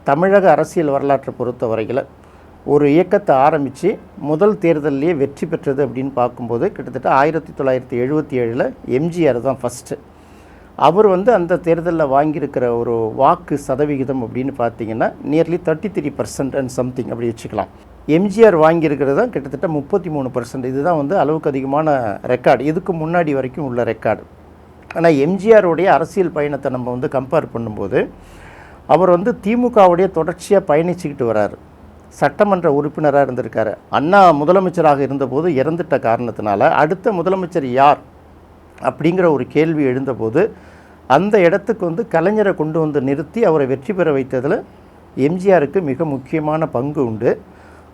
தமிழக அரசியல் வரலாற்றை பொறுத்த வரையில் ஒரு இயக்கத்தை ஆரம்பித்து முதல் தேர்தலிலேயே வெற்றி பெற்றது அப்படின்னு பார்க்கும்போது கிட்டத்தட்ட 1977 எம்ஜிஆர் தான் ஃபஸ்ட்டு. அவர் அந்த தேர்தலில் வாங்கியிருக்கிற ஒரு வாக்கு சதவிகிதம் அப்படின்னு பார்த்தீங்கன்னா நியர்லி 33% அண்ட் சம்திங் அப்படி வச்சுக்கலாம். எம்ஜிஆர் வாங்கியிருக்கிறது தான் கிட்டத்தட்ட 33%. இதுதான் அளவுக்கு அதிகமான ரெக்கார்டு, இதுக்கு முன்னாடி வரைக்கும் உள்ள ரெக்கார்டு. ஆனால் எம்ஜிஆருடைய அரசியல் பயணத்தை நம்ம கம்பேர் பண்ணும்போது அவர் திமுகவுடைய தொடர்ச்சியாக பயணிச்சுக்கிட்டு வராரு. சட்டமன்ற உறுப்பினராக இருந்திருக்காரு. அண்ணா முதலமைச்சராக இருந்தபோது இறந்துட்ட காரணத்தினால அடுத்த முதலமைச்சர் யார் அப்படிங்கிற ஒரு கேள்வி எழுந்தபோது அந்த இடத்துக்கு கலைஞரை கொண்டு நிறுத்தி அவரை வெற்றி பெற வைத்ததில் எம்ஜிஆருக்கு மிக முக்கியமான பங்கு உண்டு.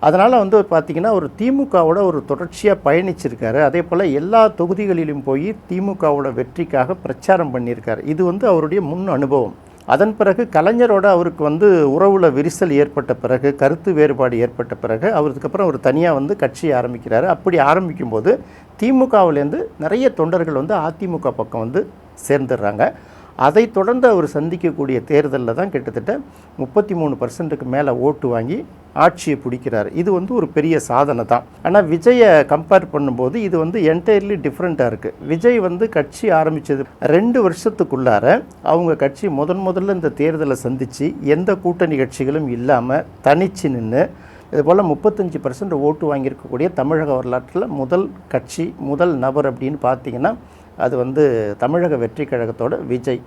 அதனால் பார்த்திங்கன்னா ஒரு திமுகவோட ஒரு தொடர்ச்சியாக பயணிச்சிருக்காரு. அதே போல் எல்லா தொகுதிகளிலும் போய் திமுகவோட வெற்றிக்காக பிரச்சாரம் பண்ணியிருக்காரு. இது அவருடைய முன் அனுபவம். அதன் பிறகு கலைஞரோட அவருக்கு உறவுல விரிசல் ஏற்பட்ட பிறகு, கருத்து வேறுபாடு ஏற்பட்ட பிறகு அவருக்கப்புறம் அவர் தனியாக கட்சி ஆரம்பிக்கிறாரு. அப்படி ஆரம்பிக்கும்போது திமுகவிலேருந்து நிறைய தொண்டர்கள் அதிமுக பக்கம் சேர்ந்துடுறாங்க. அதை தொடர்ந்து அவர் சந்திக்கக்கூடிய தேர்தலில் தான் கிட்டத்தட்ட 33%க்கு மேலே ஓட்டு வாங்கி ஆட்சியை பிடிக்கிறார். இது ஒரு பெரிய சாதனை தான். ஆனால் விஜயை கம்பேர் பண்ணும்போது இது என்டையர்லி டிஃப்ரெண்ட்டாக இருக்குது. விஜய் கட்சி ஆரம்பித்தது 2 வருஷத்துக்குள்ளார அவங்க கட்சி முதல்ல இந்த தேர்தலை சந்தித்து எந்த கூட்டணி கட்சிகளும் இல்லாமல் தனிச்சு நின்று இதுபோல் 35% ஓட்டு வாங்கியிருக்கக்கூடிய தமிழக வரலாற்றில் முதல் கட்சி, முதல் நபர் அப்படின்னு பார்த்தீங்கன்னா அது தமிழக வெற்றி கழகத்தோட விஜய்.